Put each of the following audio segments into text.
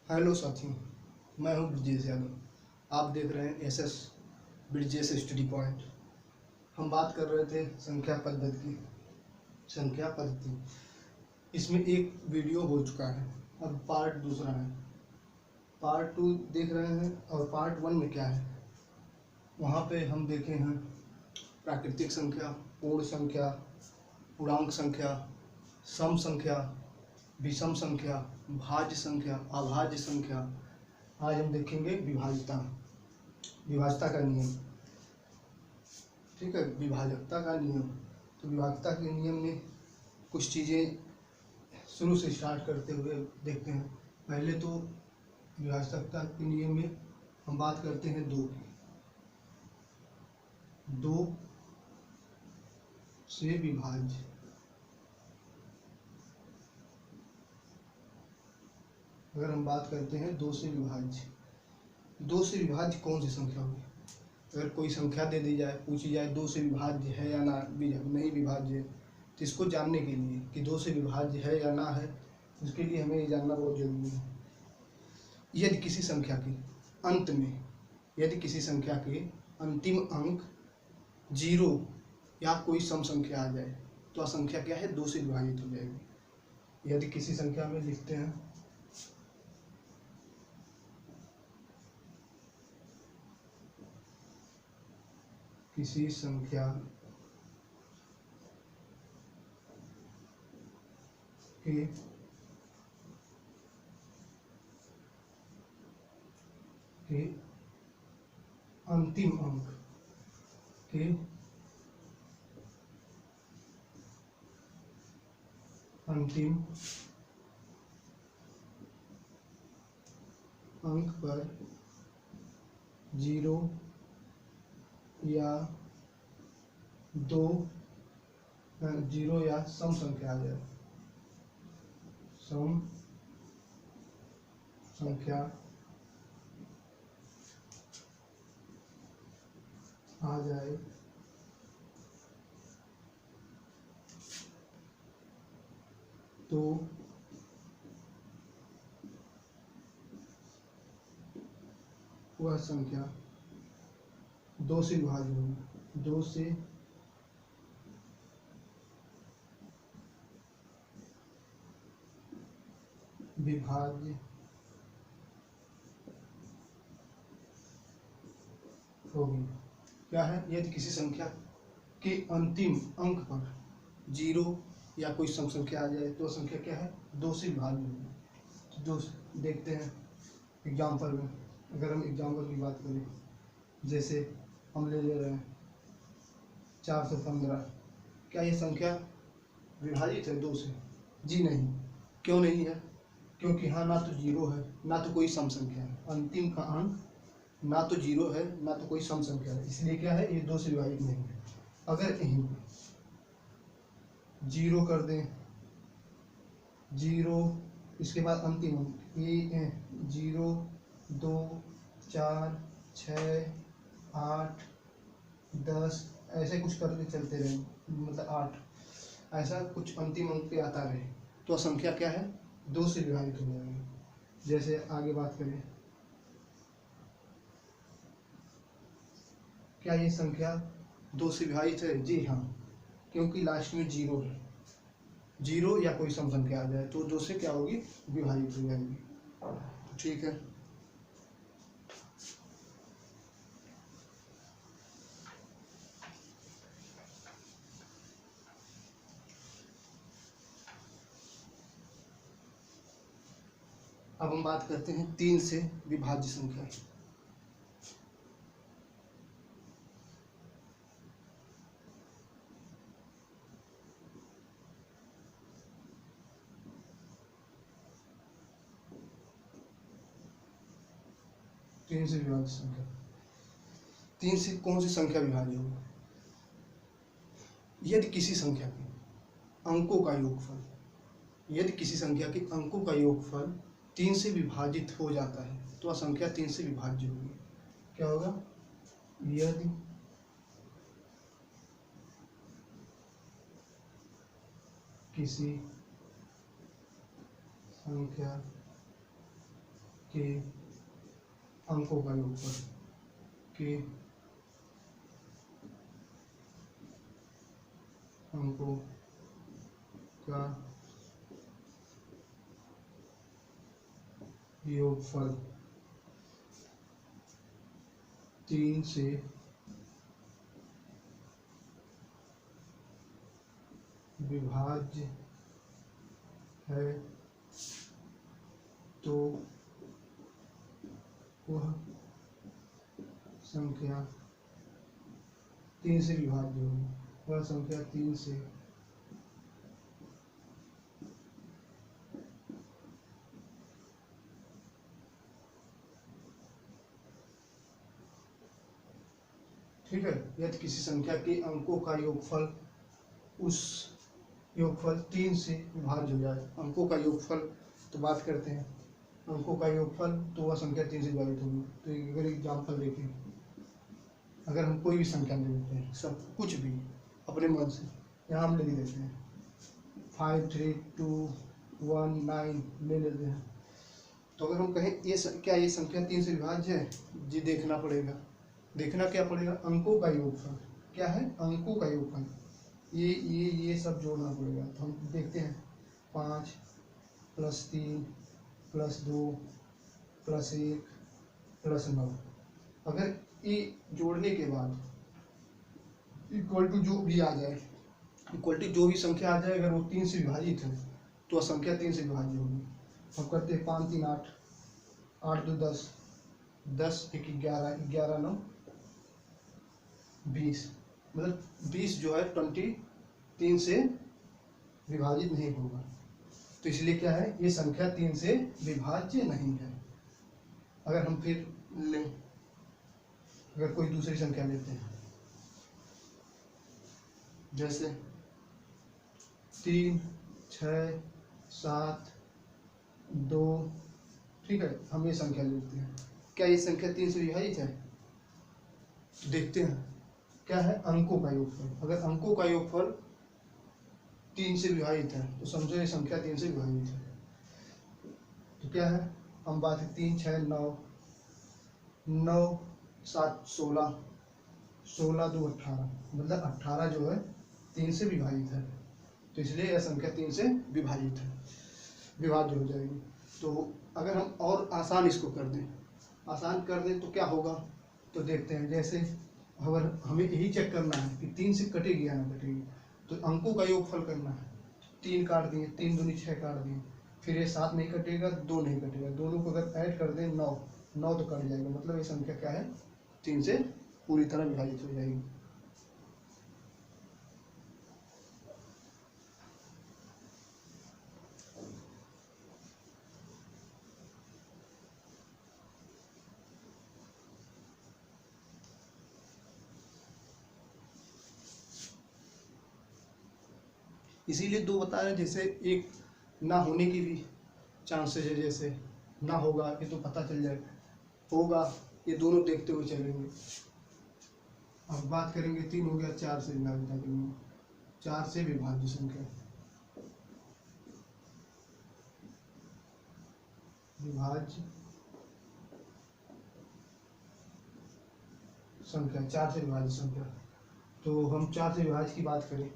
Hello साथियों, मैं हूं ब्रिजेश यादव। आप देख रहे हैं एसएस ब्रिजेश स्टडी पॉइंट। हम बात कर रहे थे संख्या पद्धति। इसमें एक वीडियो हो चुका है, अब पार्ट दूसरा है। पार्ट 2 देख रहे हैं और पार्ट 1 में क्या है वहाँ पे हम देखे हैं प्राकृतिक संख्या, पूर्ण संख्या, पूर्णांक संख्या, सम संख्या, विषम संख्या, भाज्य संख्या, अभाज्य संख्या। आज हम देखेंगे विभाज्यता का नियम। ठीक है, विभाजकता का नियम। तो विभाज्यता के नियम में कुछ चीज़ें शुरू से स्टार्ट करते हुए देखते हैं। पहले तो विभाज्यता के नियम में हम बात करते हैं दो की। दो से विभाज्य, अगर हम बात करते हैं दो से विभाज्य कौन सी संख्या होगी। अगर कोई संख्या दे दी जाए, पूछी जाए दो से विभाज्य है या ना, नहीं विभाज्य है, तो इसको जानने के लिए कि दो से विभाज्य है या ना है, उसके लिए हमें ये जानना बहुत जरूरी है। यदि किसी संख्या के अंतिम अंक 0 या कोई सम संख्या आ जाए तो संख्या क्या है, दो से विभाजित हो जाएगी। यदि किसी संख्या में लिखते हैं किसी संख्या के अंतिम अंक पर 0 या 2 0 या सम संख्या आ जाए, तो वह संख्या दो से विभाज्य होगी। दो से विभाज्य होगी। क्या है, यदि किसी संख्या के अंतिम अंक पर 0 या कोई सम संख्या आ जाए तो संख्या क्या है, दो से विभाज्य होगी। तो देखते हैं एग्जाम्पल में। अगर हम एग्जाम्पल की बात करें, जैसे हम ले रहे हैं 415। क्या ये संख्या विभाजित है दो से? जी नहीं। क्यों नहीं है? क्योंकि हाँ, ना तो 0 है ना तो कोई सम संख्या है। अंतिम का अंक ना तो 0 है ना तो कोई सम संख्या है, इसलिए क्या है, ये दो से विभाजित नहीं है। अगर कहीं 0 कर दें, 0 इसके बाद अंतिम अंक 0 2 4 6 8 10 ऐसे कुछ करके चलते रहे, मतलब 8 ऐसा कुछ अंतिम अंक पे आता रहे, तो संख्या क्या है, दो से विभाजित हो जाएगी। जैसे आगे बात करें, क्या ये संख्या दो से विभाजित है? जी हाँ, क्योंकि लास्ट में 0 है। 0 या कोई सम संख्या आ जाए तो दो से क्या होगी, विभाजित हो जाएगी। ठीक है, अब हम बात करते हैं 3 से विभाज्य संख्या। तीन से विभाज्य संख्या, 3 से कौन सी संख्या विभाज्य होगी? यदि किसी संख्या के अंकों का योगफल, यदि किसी संख्या के अंकों का योगफल 3 से विभाजित हो जाता है तो वह संख्या 3 से विभाज्य होगी। क्या होगा, यदि किसी संख्या के अंकों का योगफल के अंकों का योगफल 3 से विभाज्य है तो वह संख्या 3 से विभाज्य होगी। वह संख्या 3 से ठीक है। यदि किसी संख्या के अंकों का योगफल उस योगफल 3 से विभाज्य हो जाए। अंकों का योगफल तो बात करते हैं, अंकों का योगफल तो वह संख्या 3 से विभाजित होगी। तो अगर एग्जाम्पल देखें, अगर हम कोई भी संख्या ले लेते हैं, सब कुछ भी अपने मन से, यहाँ हम लिख देते हैं 5 3 2 1 9 ले लेते हैं। तो अगर हम कहें क्या ये संख्या 3 से विभाज्य है, जी देखना पड़ेगा। देखना क्या पड़ेगा, अंकों का योगफल क्या है, अंकों का योगफल ये सब जोड़ना पड़ेगा। तो हम देखते हैं 5 + 3 + 2 + 1 + 9। अगर ये जोड़ने के बाद इक्वल टू जो भी आ जाए, इक्वल टू जो भी संख्या आ जाए, अगर वो 3 से विभाजित है तो वह संख्या 3 से विभाज्य होगी। हम करते हैं 5 3 8 8 2 10 10 1 11 11 9 20, मतलब 20 जो है 20 3 से विभाजित नहीं होगा। तो इसलिए क्या है, ये संख्या 3 से विभाज्य नहीं है। अगर हम फिर लें, अगर कोई दूसरी संख्या लेते हैं, जैसे 3 6 7 2, ठीक है, हम ये संख्या लेते हैं। क्या ये संख्या 3 से विभाजित है? तो देखते हैं क्या है, अंकों का योगफल। अगर अंकों का योगफल 3 से विभाजित है तो समझो ये संख्या 3 से विभाजित है। तो क्या है, हम बात है 3 6 9 9 7 16 16 2 18, मतलब 18 जो है 3 से विभाजित है। तो इसलिए यह संख्या 3 से विभाजित है, विभाज्य हो जाएगी। तो अगर हम और आसान इसको कर दें, आसान कर दें तो क्या होगा, तो देखते हैं। जैसे अगर हमें यही चेक करना है कि 3 से कटेगी या ना कटेगी, तो अंकों का योगफल करना है। 3 काट दिए, 3 दूनी 6 काट दिए, फिर ये 7 नहीं कटेगा, 2 नहीं कटेगा, दोनों को अगर ऐड कर दें 9 9 तो कट जाएगा, मतलब ये संख्या क्या है, 3 से पूरी तरह विभाजित हो जाएगी। इसीलिए 2 बता रहे हैं, जैसे एक ना होने की भी चांसेस है, जैसे ना होगा ये तो पता चल जाएगा, होगा ये दोनों देखते हुए चलेंगे। अब बात करेंगे 3 हो गया, 4 से विभाजित करेंगे, 4 से विभाज्य संख्या, विभाज्य संख्या 4 से विभाज्य संख्या। तो हम 4 से विभाज्य की बात करें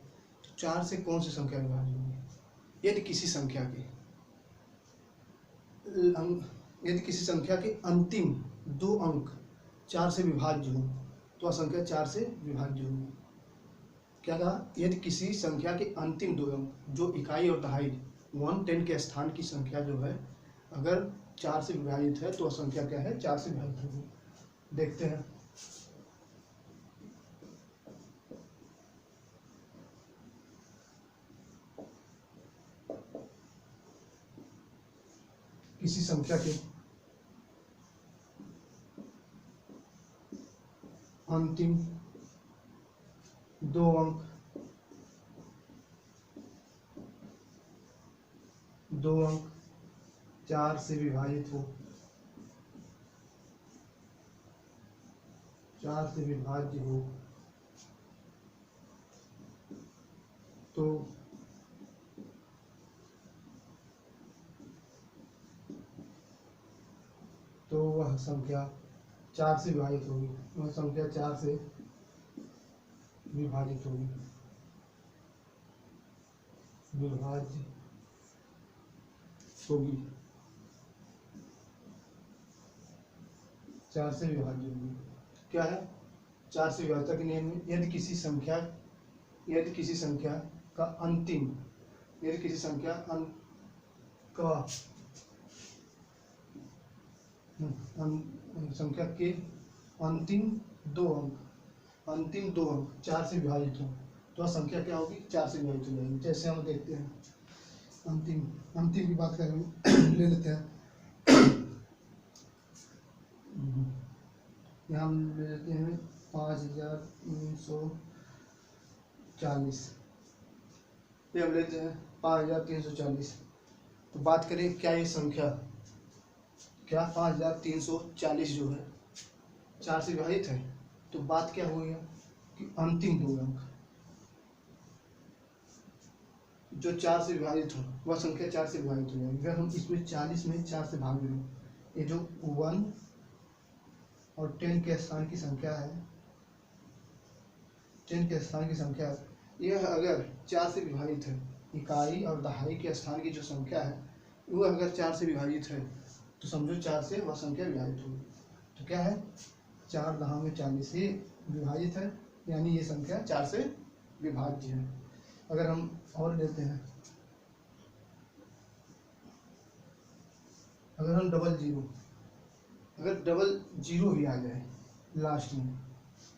तो 4 से कौन सी संख्या विभाज्य होगी, यदि किसी संख्या के यदि किसी संख्या के अंतिम 2 अंक 4 से विभाज्य हो तो वह संख्या 4 से विभाज्य होगी। क्या कहा, यदि किसी संख्या के अंतिम 2 अंक जो इकाई और दहाई 1/10 के स्थान की संख्या जो है अगर 4 से विभाजित है तो वह संख्या क्या है, 4 से विभाजित होगी। देखते हैं, किसी संख्या के अंतिम 2 अंक 4 से विभाजित हो, 4 से विभाज्य हो तो संख्या 4 से विभाजित होगी, वह संख्या 4 से विभाजित होगी, विभाज्य होगी, 4 से विभाज्य होगी। क्या है? 4 से विभाज्यता के नियम में यदि किसी संख्या का अंतिम, यदि किसी संख्या का संख्या के अंतिम दो अंक 4 से विभाजित हो तो संख्या क्या होगी? 4 से विभाजित हो जाएगी। जैसे हम देखते हैं अंतिम की बात करें, ले लेते हैं यहाँ हम ले लेते हैं 5340, ये हम लेते हैं 5340। तो बात करें क्या ये संख्या, क्या 5340 जो है 4 से विभाजित है, तो बात क्या हो गया कि अंतिम दो अंक जो 4 से विभाजित हो वह संख्या 4 से विभाजित हो जाएगी। अगर हम इसमें 40 में 4 से भाग दें, ये जो 1 और 10 के स्थान की संख्या है, 10 के स्थान की संख्या है, यह अगर 4 से विभाजित है, इकाई और दहाई के स्थान की जो संख्या है वह अगर 4 से विभाजित है तो समझो 4 से वह संख्या विभाजित होगी। तो क्या है? 4 दहा में 40 से विभाजित है, यानी ये संख्या 4 से विभाज्य है। अगर हम और लेते हैं, अगर हम डबल जीरो भी आ जाए लास्ट में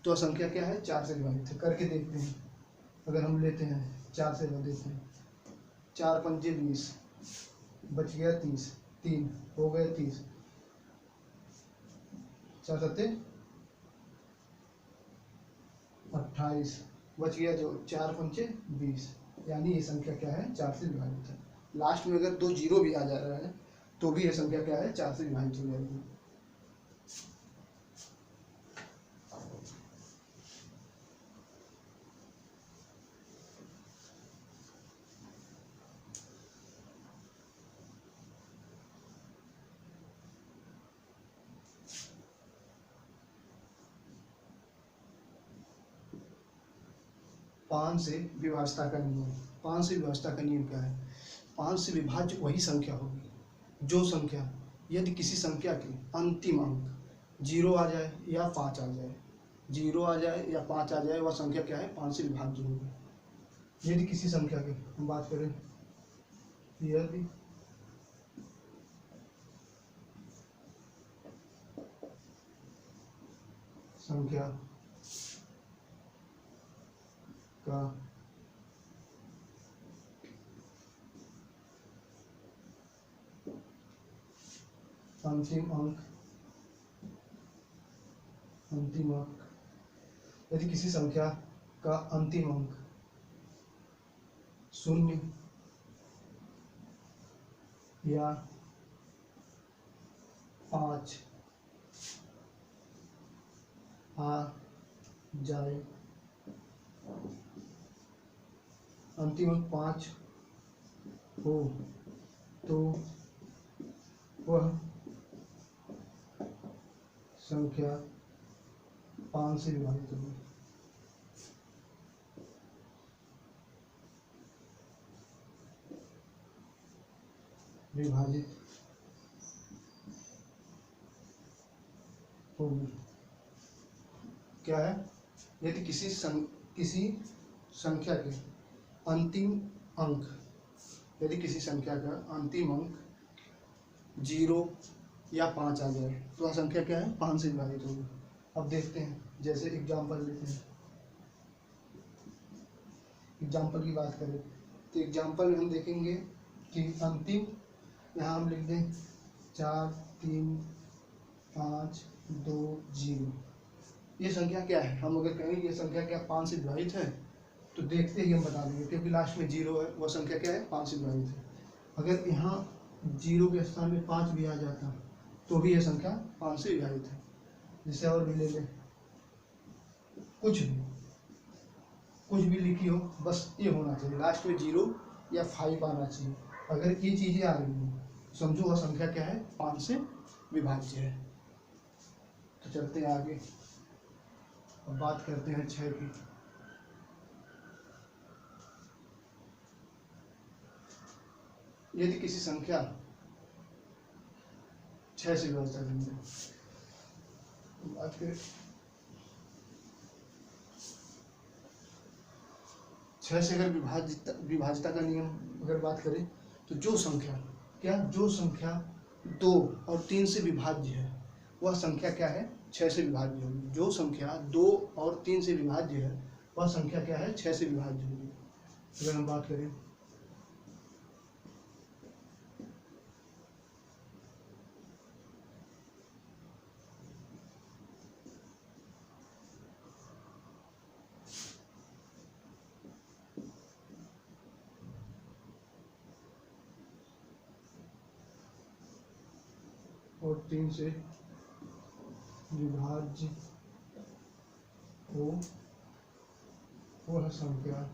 तो संख्या क्या है? 4 से विभाजित है। करके देखते हैं। अगर हम लेते हैं 4 से देते हैं, 4 पंजे 20, बच गया 30, 3 हो गए 30, 4 सत्ते 28, बच गया जो 4 पंचे 20, यानी ये संख्या क्या है? 4 से विभाजित है। लास्ट में अगर 2 जीरो भी आ जा रहा है तो भी ये संख्या क्या है? 4 से विभाजित हो जाएगी। पाँच से विभाज्यता का नियम। 5 से विभाज्यता का नियम क्या है? 5 से विभाज्य वही संख्या होगी जो संख्या यदि किसी संख्या के अंतिम अंक 0 आ जाए या 5 आ जाए, 0 आ जाए या 5 आ जाए, वह संख्या क्या है? 5 से विभाज्य होगी। यदि किसी संख्या की हम बात करें, यदि संख्या का अंतिम अंक यदि किसी संख्या का अंतिम अंक 0 या 5 आ जाए, अंतिम अंक 5 हो तो वह संख्या 5 से विभाजित होगी। विभाजित होगी। क्या है? यदि किसी संख्या के अंतिम अंक, यदि किसी संख्या का अंतिम अंक 0 या 5 आ जाए तो वह संख्या क्या है? 5 से विभाजित होगी। अब देखते हैं, जैसे एग्जाम्पल लेते हैं, एग्जाम्पल की बात करें तो एग्जाम्पल में हम देखेंगे कि अंतिम, यहाँ हम लिख दें 4 3 5 2 0, ये संख्या क्या है? हम अगर कहें ये संख्या क्या 5 से विभाजित है तो देखते ही हम बता देंगे, क्योंकि लास्ट में 0 है, वह संख्या क्या है? 5 से विभाजित है। अगर यहाँ 0 के स्थान में 5 भी आ जाता तो भी यह संख्या 5 से विभाजित है। जैसे और भी ले लें, कुछ भी लिखी हो, बस ये होना चाहिए, लास्ट में 0 या 5 आना चाहिए। अगर ये चीज़ें आ रही हैं समझो वह संख्या क्या है? 5 से विभाज्य है। तो चलते हैं आगे। अब बात करते हैं 6 की। यदि किसी संख्या 6 से विभाजित करेंगे, बात करें 6 से अगर विभाजिता का नियम अगर बात करें तो जो संख्या 2 और 3 से विभाज्य है वह संख्या क्या है, 6 से विभाज्य होगी। जो संख्या 2 और 3 से विभाज्य है वह संख्या क्या है, 6 से विभाज्य होगी। अगर हम बात करें और 3 से विभाज्य हो वह संख्या,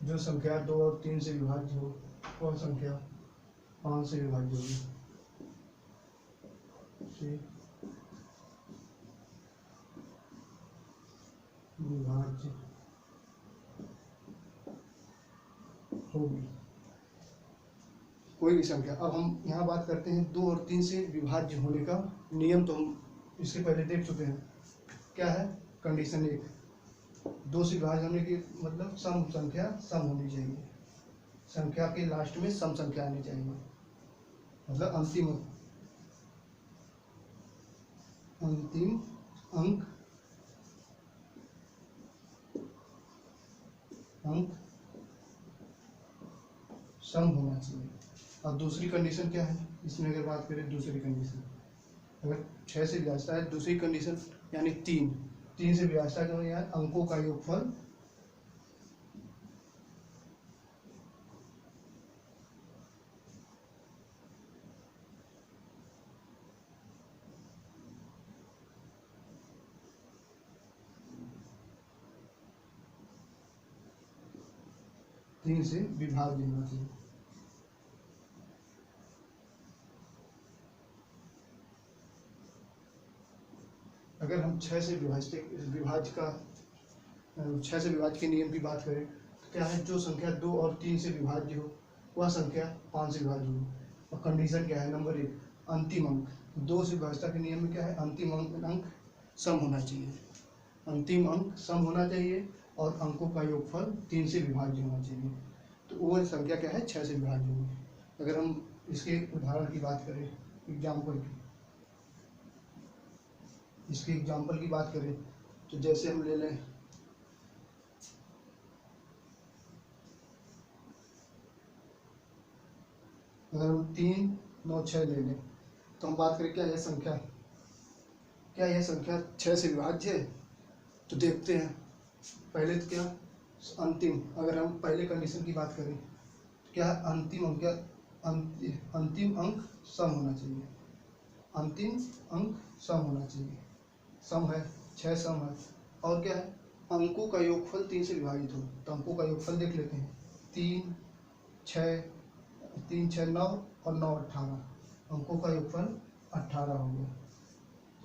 जो संख्या 2 और 3 से विभाज्य हो वह संख्या 5 से विभाज्य होगी। विभाज्य होगी कोई भी संख्या। अब हम यहाँ बात करते हैं 2 और 3 से विभाज्य होने का नियम, तो हम इससे पहले देख चुके हैं। क्या है कंडीशन 1, 2 से विभाज्य होने की मतलब सम संख्या सम होनी चाहिए, संख्या के लास्ट में सम संख्या आनी चाहिए, मतलब अंतिम अंक सम होना चाहिए। और दूसरी कंडीशन क्या है इसमें, अगर बात करें दूसरी कंडीशन, अगर 6 से विभाजित है, दूसरी कंडीशन यानी 3 से विभाजित है, यानी अंकों का योगफल 3 से विभाज्य होना चाहिए। अगर हम 6 से विभाज्य के नियम की बात करें तो क्या है, जो संख्या 2 और 3 से विभाज्य हो वह संख्या 5 से विभाज्य हो। और कंडीशन क्या है, नंबर 1 अंतिम अंक, 2 से विभाज्यता के नियम में क्या है, अंतिम अंक सम होना चाहिए, अंतिम अंक सम होना चाहिए और अंकों का योगफल 3 से विभाज्य होना चाहिए। तो वो संख्या क्या है, 6 से विभाज्य होगी। अगर हम इसके उदाहरण की बात करें, इसके एग्जाम्पल की बात करें तो जैसे हम ले लें अगर हम 3, 9, 6 ले लें तो हम बात करें क्या यह संख्या 6 से विभाज्य है। तो देखते हैं पहले तो क्या अंतिम, अगर हम पहले कंडीशन की बात करें तो क्या अंतिम अंक सम होना चाहिए, अंतिम अंक सम होना चाहिए, सम है 6 सम है। और क्या है, अंकों का योगफल 3 से विभाजित हो। तो अंकों का योगफल देख लेते हैं, 3, 6, 9 और 9, 18, अंकों का योगफल 18 हो गया।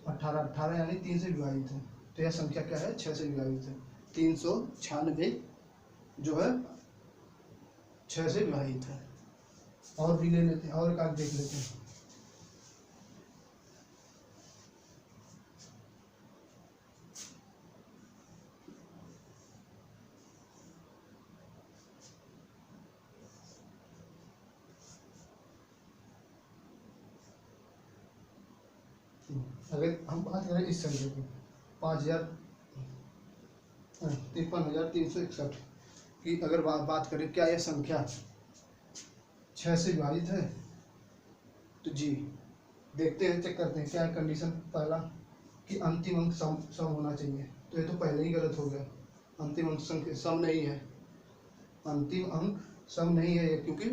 18 यानी 3 से विभाजित है, तो यह संख्या क्या है, 6 से विभाजित है। 396 जो है 6 से विभाजित है। और भी ले लेते हैं, और एक आध देख लेते हैं। अगर हम बात करें इस संख्या की 53,361 की अगर बात करें, क्या यह संख्या 6 से विभाजित है? तो जी देखते हैं, चेक करते हैं क्या है कंडीशन। पहला कि अंतिम अंक सम होना चाहिए, तो ये तो पहले ही गलत हो गया, अंतिम अंक संख्या सम नहीं है, अंतिम अंक सम नहीं है क्योंकि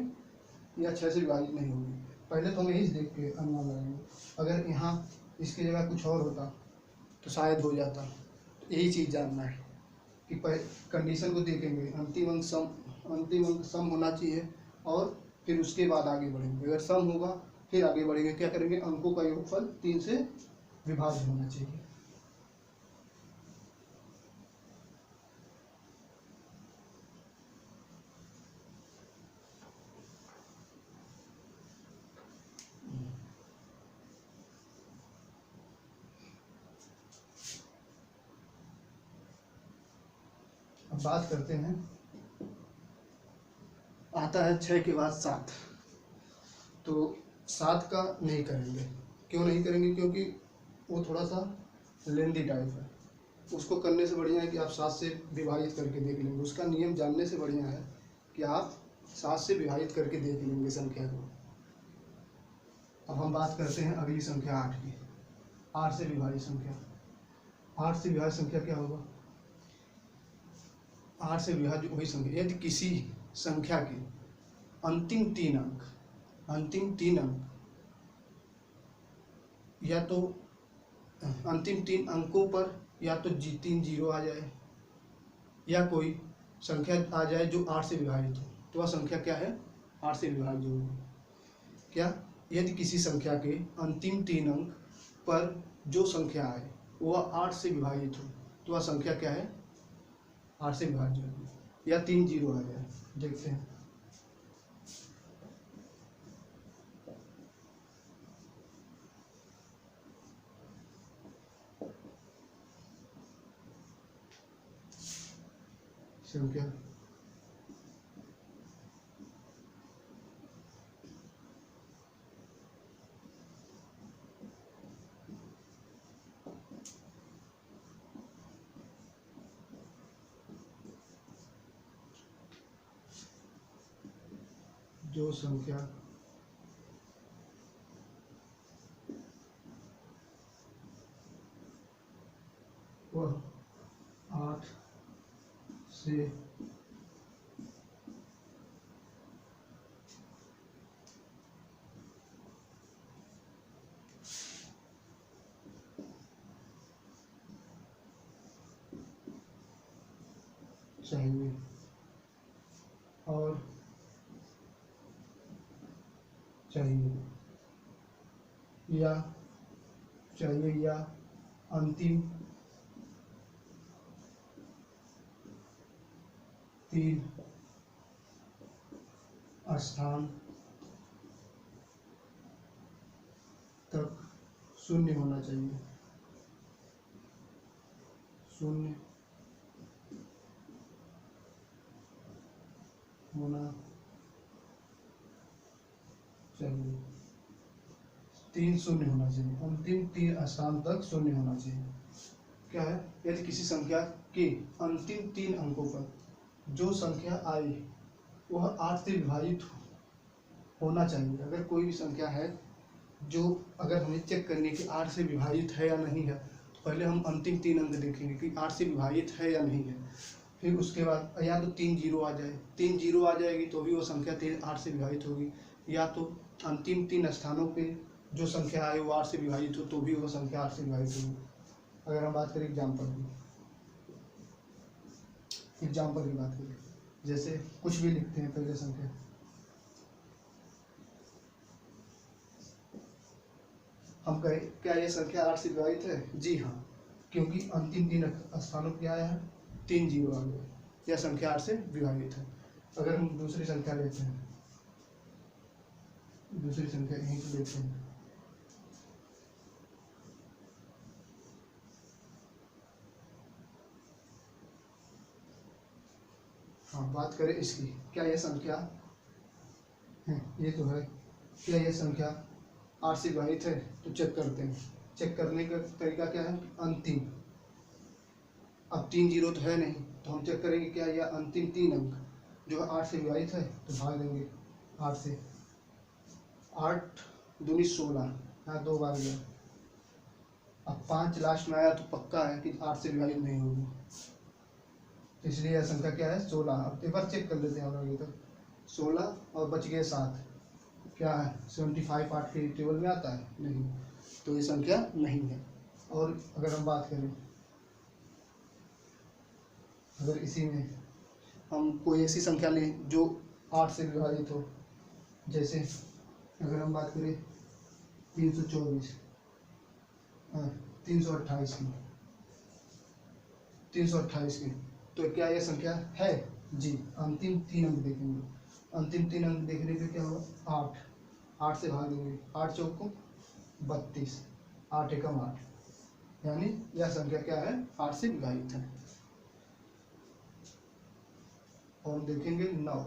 यह 6 से विभाजित नहीं होगी। पहले तो हम यही देख के अनुमान लगाएंगे, अगर यहाँ इसकी जगह कुछ और होता तो शायद हो जाता। तो यही चीज़ जानना है कि कंडीशन को देखेंगे, अंतिम अंक सम होना चाहिए और फिर उसके बाद आगे बढ़ेंगे। अगर सम होगा फिर आगे बढ़ेंगे, क्या करेंगे, अंकों का योगफल 3 से विभाज्य होना चाहिए। अब बात करते हैं, आता है 6 के बाद 7। तो 7 का नहीं करेंगे। क्यों नहीं करेंगे? क्योंकि वो थोड़ा सा लेंदी टाइप है। उसको करने से बढ़िया है कि आप 7 से विभाजित करके देख लेंगे। उसका नियम जानने से बढ़िया है कि आप 7 से विभाजित करके देख लेंगे संख्या को। अब हम बात करते हैं अगली संख्या 8 की। 8 से विभाजित संख्या। 8 से विभाजित संख्या क्या होगा? 8 से विभाज्य वही संख्या, यदि किसी संख्या के अंतिम 3 अंक, अंतिम 3 अंक या तो अंतिम 3 अंकों पर या तो 3 जीरो आ जाए या कोई संख्या आ जाए जो 8 से विभाजित हो, तो वह संख्या क्या है? 8 से विभाज्य होगी। क्या? यदि किसी संख्या के अंतिम 3 अंक पर जो संख्या आए वह 8 से विभाजित हो, तो वह संख्या क्या है? 8 से विभाज्य होगी। या 3 जीरो आ जाए, देखते हैं। संख्या जो संख्या वह 8 से चाहिए और चाहिए या चाहिए या अंतिम 3 स्थान तक शून्य होना चाहिए। शून्य होना चाहिए। 3 शून्य होना चाहिए। अंतिम 3 स्थान तक शून्य होना चाहिए। क्या है? यदि किसी संख्या के अंतिम 3 अंकों पर जो संख्या आई वह 8 से विभाजित होना चाहिए। अगर कोई भी संख्या है जो, अगर हमें चेक करनी कि 8 से विभाजित है या नहीं है, तो पहले हम अंतिम 3 अंक देखेंगे कि 8 से विभाजित है या नहीं है। फिर उसके बाद या तो 3 जीरो आ जाए, 3 जीरो आ जाएगी तो भी वो संख्या 8 से विभाजित होगी, या तो अंतिम 3 स्थानों पे जो संख्या आए वो 8 से विभाजित हो तो भी वो संख्या 8 से विभाजित होगी। अगर हम बात करें एग्जाम्पल की, बात करें, जैसे कुछ भी लिखते हैं पहले संख्या, हम कहें क्या ये संख्या 8 से विभाजित है? जी हाँ, क्योंकि अंतिम 3 स्थानों पे आया है, 3 जीरो आ गया, यह संख्या 8 से विभाजित है। अगर हम दूसरी संख्या लेते हैं, दूसरी संख्या यहीं पे लेते हैं, हाँ बात करें इसकी, क्या यह संख्या है? ये तो है। क्या यह संख्या 8 से विभाजित है? तो चेक करते हैं। चेक करने का तरीका क्या है? अंतिम, अब 3 जीरो तो है नहीं, तो हम चेक करेंगे क्या यह अंतिम 3 अंक जो 8 से विभाजित है, तो भाग देंगे 8 से। 8 दूनी 16, यहाँ 2 बार गया। अब 5 लास्ट में आया तो पक्का है कि 8 से विभाजित नहीं होगी, तो इसलिए यह संख्या क्या है? 16। अब एक बार चेक कर लेते हैं हम आगे तक। 16 और बच गए 7, क्या है? 75 8 के टेबल में आता है? नहीं, तो ये संख्या नहीं है। और अगर हम बात करें, अगर इसी में हम कोई ऐसी संख्या लें जो 8 से विभाजित हो, जैसे अगर हम बात करें 324, 328 की, 328 की। तो क्या ये संख्या है? जी। अंतिम 3 अंक देखेंगे। अंतिम 3 अंक देखने पे क्या होगा? 8, 8 से भाग देंगे, 8 चौक को 32, 8 एकम 8, यानी यह संख्या क्या है? 8 से विभाजित है। और देखेंगे 9।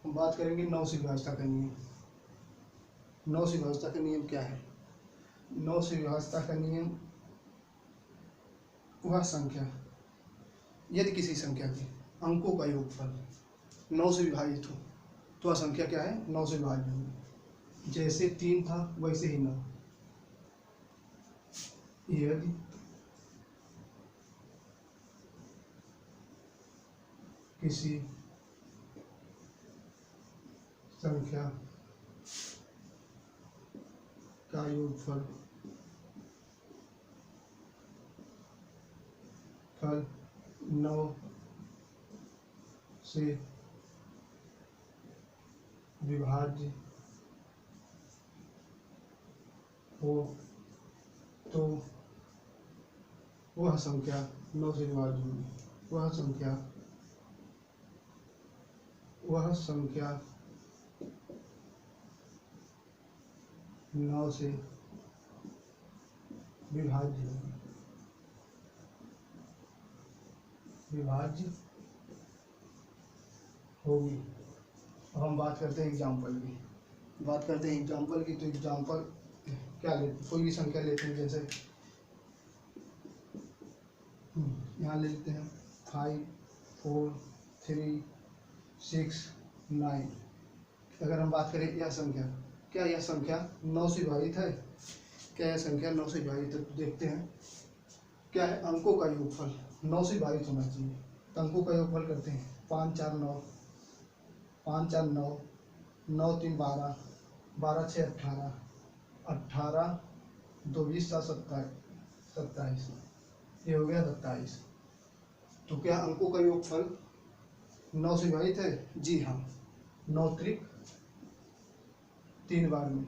हम बात करेंगे 9 से विभाजता का नियम। 9 से विभाजता का नियम क्या है? 9 से विभाजता का नियम वह संख्या, यदि किसी संख्या के अंकों का योगफल 9 से विभाजित हो तो वह संख्या क्या है? 9 से विभाज्य होगी। जैसे 3 था वैसे ही 9। यदि किसी संख्या का योगफल 9 से विभाज्य हो तो वह संख्या 9 से विभाज्य होगी। वह संख्या 9 से विभाज्य होगी। अब हम बात करते हैं एग्जाम्पल की। तो एग्जाम्पल क्या लेते? कोई भी संख्या लेते हैं, जैसे यहाँ ले लेते हैं 5, 4, 3, 6, 9। अगर हम बात करें यह संख्या, क्या यह संख्या 9 से विभाजित है? क्या यह संख्या 9 से विभाजित है? तो देखते हैं क्या है। अंकों का योगफल 9 से विभाजित होना चाहिए। तो अंकों का योगफल करते हैं। 5 4 9, 5 4 9, 9 3 12, 12 6 18, 18 2 20 7 27, ये हो गया 27। तो क्या अंकों का योगफल 9 से विभाजित है? जी हाँ। 9 त्रिक 3 बार में,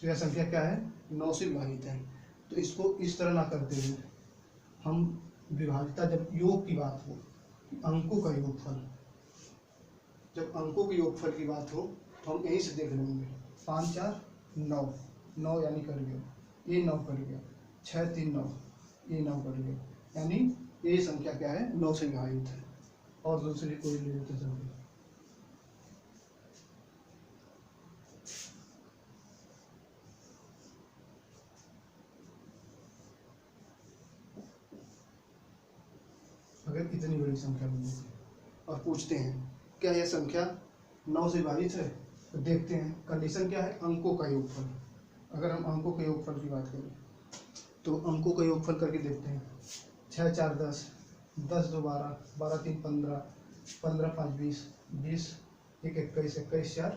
तो यह संख्या क्या है? 9 से विभाजित है। तो इसको इस तरह ना करते हुए हम विभाजिता, जब योग की बात हो, अंकों का योगफल, जब अंकों के योगफल की बात हो तो हम यहीं से देख लेंगे। 5 4 9, 9 यानी कर गया, ये 9 कर गया। 6 3 9, ये 9 कर गया, यानी ये संख्या क्या है? 9 से विभाजित है। और दूसरी कोई ले लेते संख्या, अगर इतनी बड़ी संख्या मिली और पूछते हैं क्या यह संख्या 9 से विभाजित है? तो देखते हैं कंडीशन क्या है? अंकों का योगफल। अगर हम अंकों के योगफल की बात करें तो अंकों का योगफल करके देखते हैं। 6 4 10, 10 2 12, 12 3 15, 15 5 20, 20 1 21, 21 4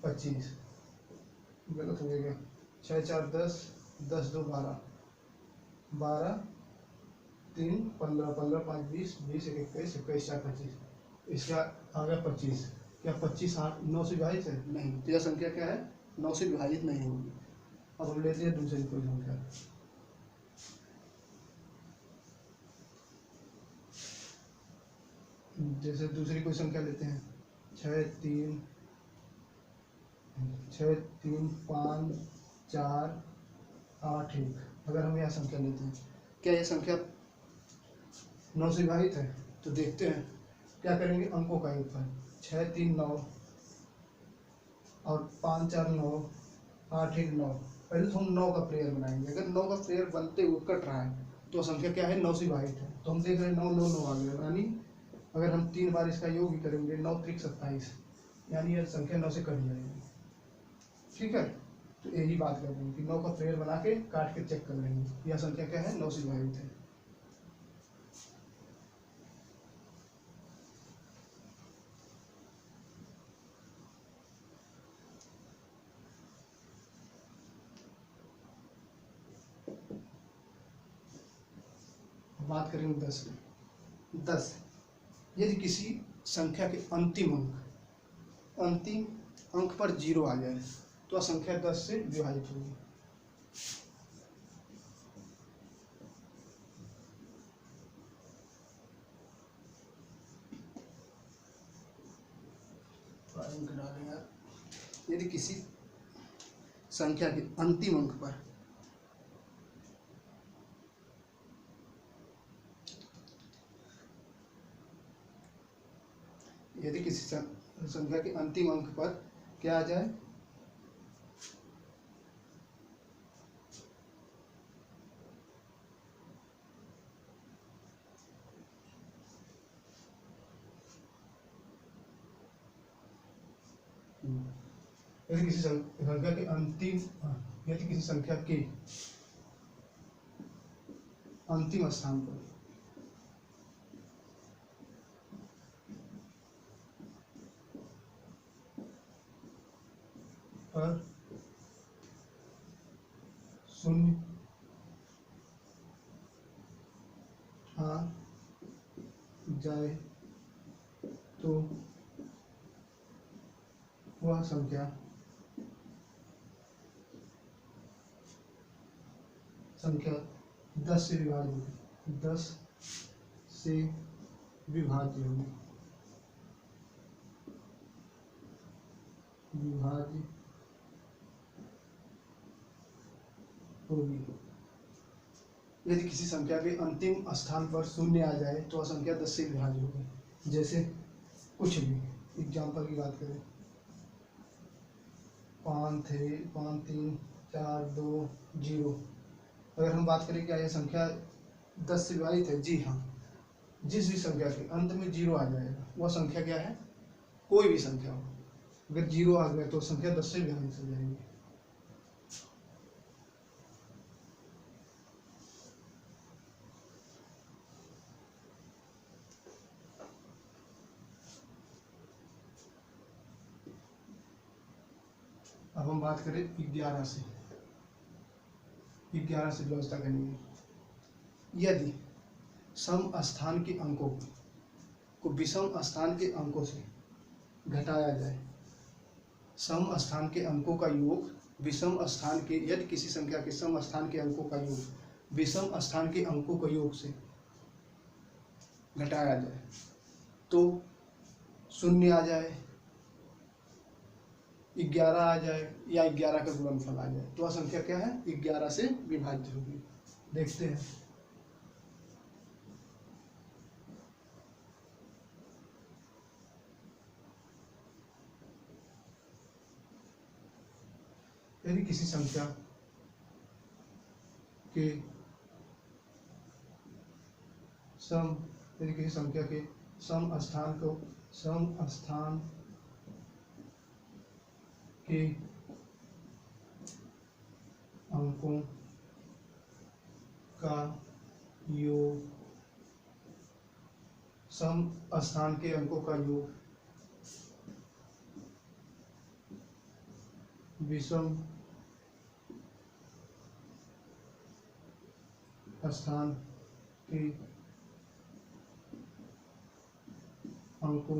25। गलत हो गया। 6 4 10, 10 2 12, 12 3 15, 15 5 20, 20 1 21, 21 4 25। इसका आ गया 25। क्या 25 9 से विभाजित है? नहीं। तो यह संख्या क्या है? 9 से विभाजित नहीं होगी। अब हम लेते हैं दूसरी कोई संख्या। जैसे दूसरी कोई संख्या लेते हैं 6 3 5 4 8 1। अगर हम यह संख्या लेते हैं, क्या यह संख्या 9 से विभाजित है? तो देखते हैं क्या करेंगे। अंकों का योगफल 6 3 9 और 5 4 9, 8 1 9। पहले तो हम 9 का पेयर बनाएंगे। अगर 9 का पेयर बनते हुए कट रहा है तो संख्या क्या है? 9 से विभाजित है। तो हम देख रहे हैं 9 9 9 आ गया, यानी अगर हम 3 बार इसका योग ही करेंगे 9 त्रिक 27, यानी यह संख्या 9 से कट जाएगी। ठीक है, तो यही बात कर रहे हैं कि 9 का पेयर बना के काट के चेक कर लेंगे यह संख्या क्या है? 9 से विभाजित है। बात करेंगे 10 की। 10 यदि किसी संख्या के अंतिम अंक पर 0 आ जाए तो वह संख्या 10 से विभाजित होगी। अंक डालें यार। यदि किसी संख्या के अंतिम अंक पर संख्या के अंतिम अंक पर क्या आ जाए, यदि किसी संख्या के यदि किसी संख्या के अंतिम स्थान पर शून्य आ जाए तो वह संख्या 10 से विभाज्य होगी। 10 से विभाज्य होगी। विभाज्य होगी। यदि किसी संख्या के अंतिम स्थान पर शून्य आ जाए तो वह संख्या 10 से विभाज्य होगी। जैसे कुछ भी एग्जाम्पल की बात करें, 5 3 4 2 0। अगर हम बात करें क्या यह संख्या 10 से विभाजित है? जी हाँ। जिस भी संख्या के अंत में 0 आ जाएगा वह संख्या क्या है? कोई भी संख्या हो, अगर 0 आ गया तो संख्या 10 से विभाजित हो जाएगी। अब हम बात करें 11 से व्यवस्था करेंगे। यदि सम स्थान के अंकों को विषम स्थान के अंकों से घटाया जाए, सम स्थान के अंकों का योग विषम स्थान के, यदि किसी संख्या के सम स्थान के अंकों का योग विषम स्थान के अंकों के योग से घटाया जाए तो 0 आ जाए, 11 आ जाए या 11 का गुणनफल आ जाए तो वह संख्या क्या है? 11 से विभाज्य होगी। देखते हैं। यदि किसी संख्या के सम स्थान के अंकों का योग, सम स्थान के अंकों का योग विषम स्थान के अंकों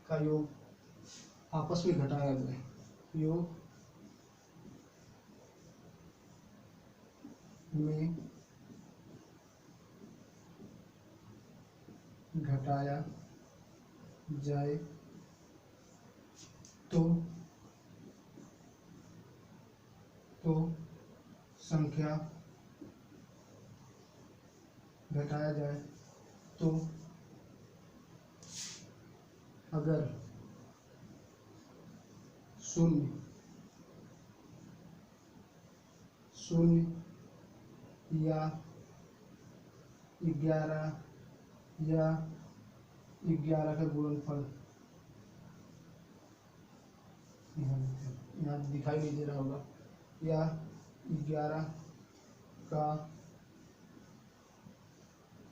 का योग आपस में घटाया जाए, योग में घटाया जाए तो संख्या घटाया जाए तो अगर 0 या 11 या 11 का गुणनफल, यहाँ दिखाई नहीं दे रहा होगा, या 11 का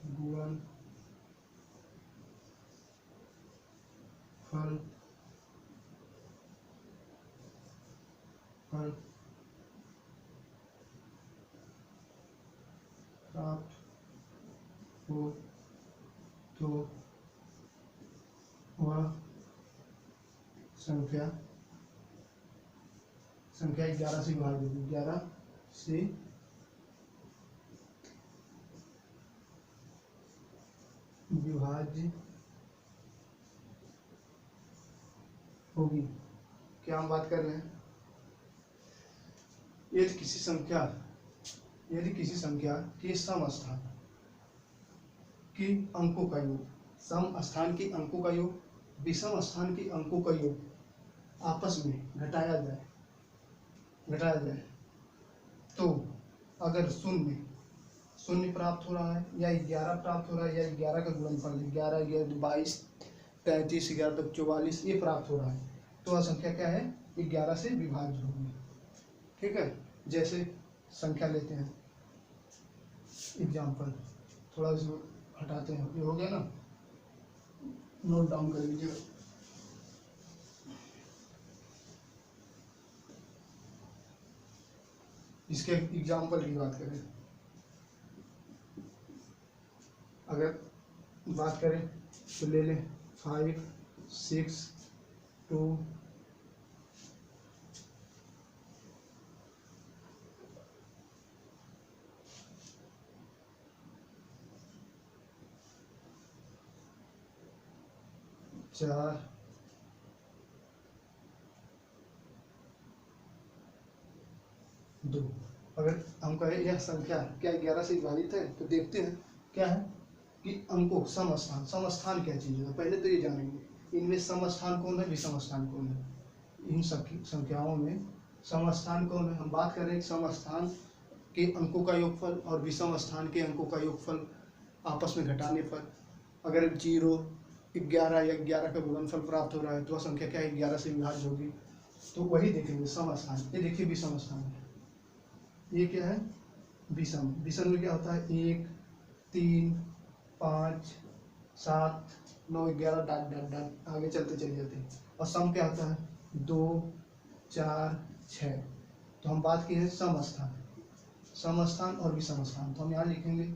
गुणनफल प्राप्त हो तो वह संख्या 11 से विभाज्य होगी, 11 से विभाज्य होगी। क्या हम बात कर रहे हैं? यदि किसी संख्या के सम स्थान के अंकों का योग, सम स्थान के अंकों का योग विषम स्थान के अंकों का योग आपस में घटाया जाए तो अगर शून्य प्राप्त हो रहा है या 11 प्राप्त हो रहा है या 11 का गुणनफल 11, 22, 33, 11 तक 44 ये प्राप्त हो रहा है तो वह संख्या क्या है? 11 से विभाज्य होगी। ठीक है, जैसे संख्या लेते हैं एग्जाम्पल, थोड़ा इसको हटाते हैं, ये हो गया ना, नोट डाउन कर लीजिए। इसके एग्जाम्पल की बात करें, अगर बात करें तो ले लें 5, 6, 2, 4, 2। अगर हम कहें यह संख्या क्या 11 से विभाजित है तो देखते हैं क्या है कि अंकों सम स्थान क्या चीज़ है। पहले तो ये जानेंगे इनमें सम स्थान कौन है, विषम स्थान कौन है। इन सब संख्याओं में सम स्थान कौन है? हम बात कर रहे हैं सम स्थान के अंकों का योगफल और विषम स्थान के अंकों का योगफल आपस में घटाने पर अगर 0, 11 या 11 का गुणनफल प्राप्त हो रहा है तो वह संख्या क्या है? 11 से विभाज्य होगी। तो वही देखेंगे सम स्थान। ये देखिए विषम स्थान है, ये क्या है? विषम में क्या होता है? 1, 3, 5, 7, 9, 11 डॉट डॉट डॉट आगे चलते चले जाते हैं। और सम क्या होता है? 2, 4, 6। तो हम बात की है सम स्थान और विषम स्थान। तो हम यहाँ लिखेंगे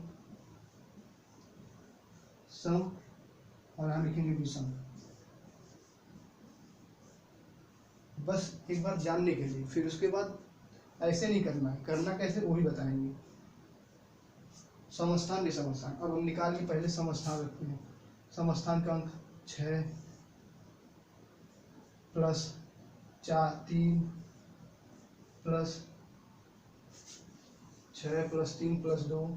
सम और यहाँ लिखेंगे विषम, बस एक बार जानने के लिए। फिर उसके बाद ऐसे नहीं करना है, करना कैसे वो भी बताएंगे। समस्थान विषम स्थान, अब हम निकाल के पहले समस्थान रखते हैं। समस्थान का अंक 6 प्लस 4, 3 प्लस 6 प्लस 3 प्लस 2,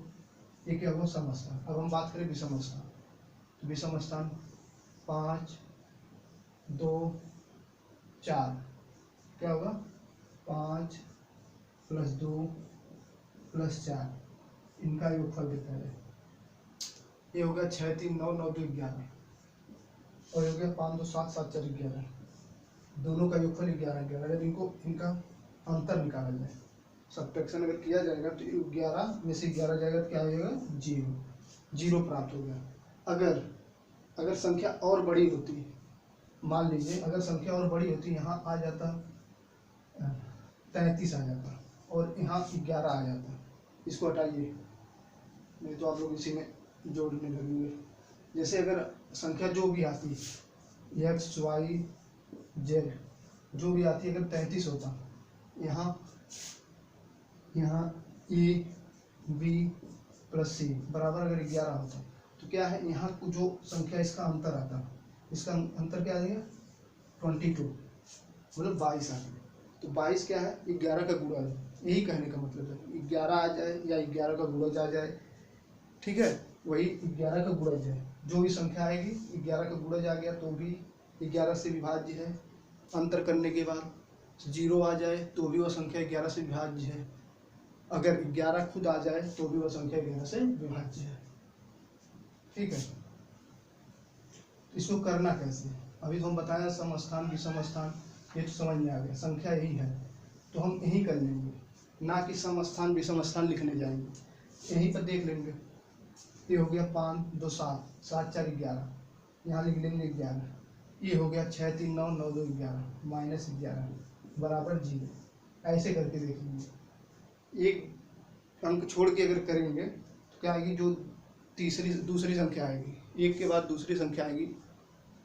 ये क्या होगा? समस्थान। अब हम बात करें विषम स्थान, तो विषम स्थान 5, 2, 4 क्या होगा? 5 प्लस 2 प्लस 4, इनका योगफल देता है। ये हो गया 6, 3, 9, 9, 2, 11 और हो गया 5, 2, 7, 7, 4, 11। दोनों का योगफल 11, 11। अगर इनका अंतर निकाला जाए, सब्ट्रैक्शन अगर किया जाएगा तो 11 में से 11 जाएगा तो क्या हो जाएगा? 0 प्राप्त हो गया। अगर संख्या और बड़ी होती, मान लीजिए अगर संख्या और बड़ी होती, यहाँ आ जाता 33 आ जाता और यहाँ 11 आ जाता। इसको हटाइए, नहीं तो आप लोग इसी में जोड़ने लगेंगे। जैसे अगर संख्या जो भी आती x, y, z जो भी आती है, अगर 33 होता, यहाँ a, b प्लस c बराबर अगर 11 होता तो क्या है? यहाँ जो संख्या इसका अंतर आता, इसका अंतर क्या आ गया? 22, मतलब 22 आ गया। तो 22 क्या है? 11 का गुणज है। यही कहने का मतलब है 11 आ जाए या 11 का गुणज आ जाए, ठीक है, वही 11 का गुणज है। जो भी संख्या आएगी 11 का गुणज आ गया तो भी 11 से विभाज्य है। अंतर करने के बाद 0 आ जाए तो भी वह संख्या 11 से विभाज्य है। अगर 11 खुद आ जाए तो भी वह संख्या 11 से विभाज्य है। ठीक है, इसको करना कैसे? अभी तो हम बताया समस्थान विषम स्थान, ये तो समझ में आ गया। संख्या यही है तो हम यही कर लेंगे, ना कि समस्थान विषम स्थान लिखने जाएंगे। यहीं पर देख लेंगे। ये हो गया 5, 2, 7, 7, 4, 11, यहाँ लिख लेंगे 11। ये हो गया 6, 3, 9, 9, 2, 11 माइनस 11 बराबर 0। ऐसे करके देख लेंगे। एक अंक छोड़ के अगर करेंगे तो क्या आएगी, जो दूसरी संख्या आएगी, एक के बाद दूसरी संख्या आएगी,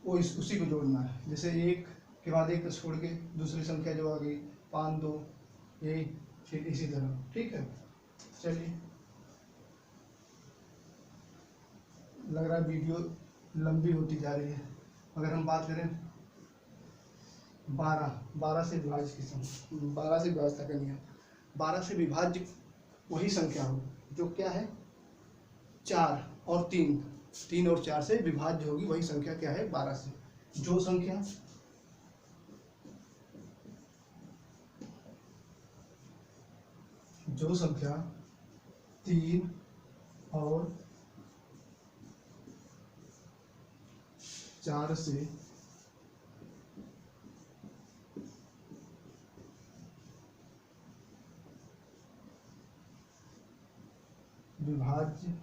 वो उसी को जोड़ना है। जैसे एक के बाद एक छोड़ के दूसरी संख्या जो आ गई 5 2 यही, फिर इसी तरह। ठीक है, चलिए, लग रहा है वीडियो लंबी होती जा रही है। अगर हम बात करें 12 से विभाज्य की संख्या, 12 से विभाज्यता का नियम, 12 से विभाज्य वही संख्या हो जो क्या है 4 और 3 और 4 से विभाज्य होगी, वही संख्या क्या है 12 से। जो संख्या जो संख्या 3 और 4 से विभाज्य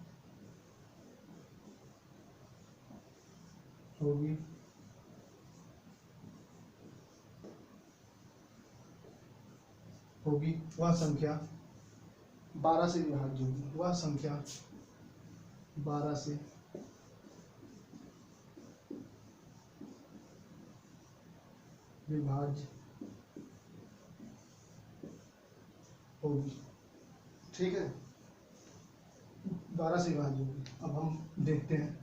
होगी वह संख्या 12 से विभाज्य होगी, वह संख्या 12 से विभाज्य होगी। ठीक है, 12 से विभाज्य होगी। अब हम देखते हैं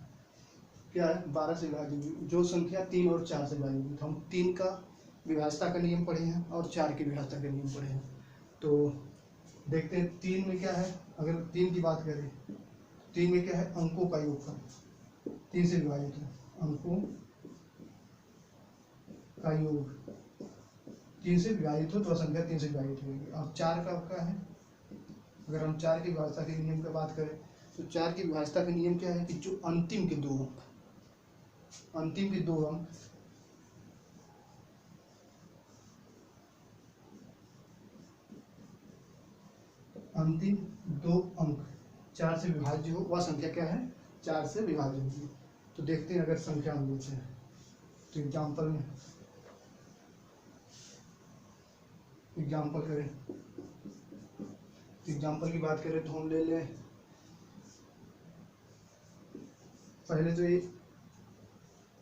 क्या है 12 से विभाज्य होगी, जो संख्या 3 और 4 से विभाज्य होगी। तो हम 3 का विभाज्यता का नियम पढ़े हैं और 4 की विभाज्यता का नियम पढ़े हैं। तो देखते हैं 3 में क्या है। अगर 3 की बात करें, 3 में क्या है, अंकों का योगफल 3 से विभाजित है, अंकों का योग 3 से विभाजित हो तो संख्या 3 से विभाजित होगी। और 4 का क्या है, अगर हम 4 की विभाज्यता के नियम की बात करें तो 4 की विभाज्यता का नियम क्या है कि जो अंतिम के दो अंक अंतिम दो अंक 4 से विभाज्य हो, वह संख्या क्या है 4 से विभाज्य होगी। तो देखते हैं, अगर संख्या हम लेते हैं तो एग्जाम्पल करें, एग्जाम्पल की बात करें तो हम ले लें पहले तो ये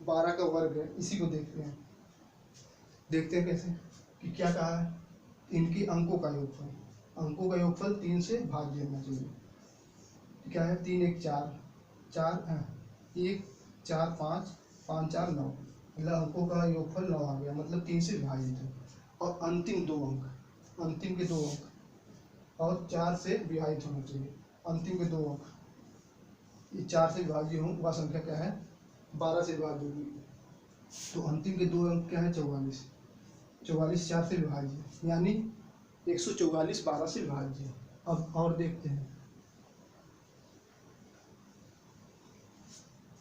12 का वर्ग है, इसी को देखते हैं कैसे कि क्या कहा है, इनकी अंकों का योगफल 3 से भाज्य होना चाहिए। क्या है 3 1 4 1 4 5 5 4 9, मतलब अंकों का योगफल 9 आ गया, मतलब 3 से विभाजित है। और अंतिम के दो अंक और 4 से विभाजित होना चाहिए। अंतिम के दो अंक ये 4 से विभाज्य हो, वह संख्या क्या है 12 से विभाज्य होगी। तो अंतिम के दो अंक क्या है 44 4 से विभाज्य, यानी 144 12 से विभाज्य है। अब और देखते हैं,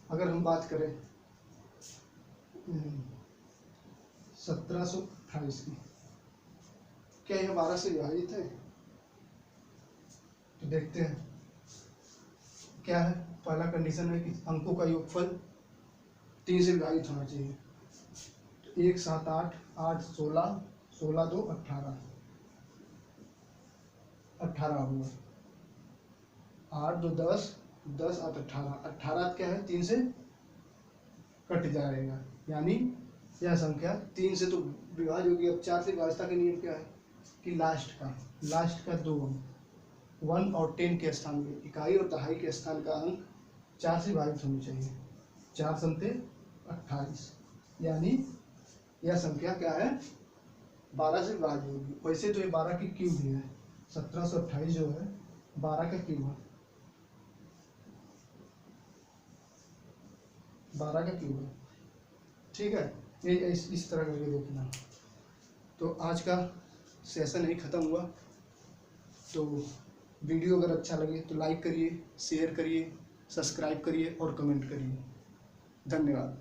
अगर हम बात करें 1728 की, क्या यह 12 से विभाजित है? तो देखते हैं क्या है। पहला कंडीशन है कि अंकों का योगफल 3 से विभाजित होना चाहिए। 1 7 8 8 16 16 2 18 18 हुआ, 8 2 10 10 8 18 18 क्या है 3 से कट जाएगा, यानी यह संख्या 3 से तो विभाज्य होगी। अब 4 से विभाज्यता का नियम क्या है कि लास्ट का दो अंक 1 और 10 के स्थान में, इकाई और दहाई के स्थान का अंक 4 से विभाजित होनी चाहिए। 4 संते 28, यानी यह संख्या क्या है 12 से विभाज्य होगी। वैसे तो ये 12 की क्यूब ही है, 1728 जो है 12 का क्यूब है, 12 का क्यूब है। ठीक है, ये इस तरह करके देखना। तो आज का सेशन यही ख़त्म हुआ। तो वीडियो अगर अच्छा लगे तो लाइक करिए, शेयर करिए, सब्सक्राइब करिए और कमेंट करिए। धन्यवाद।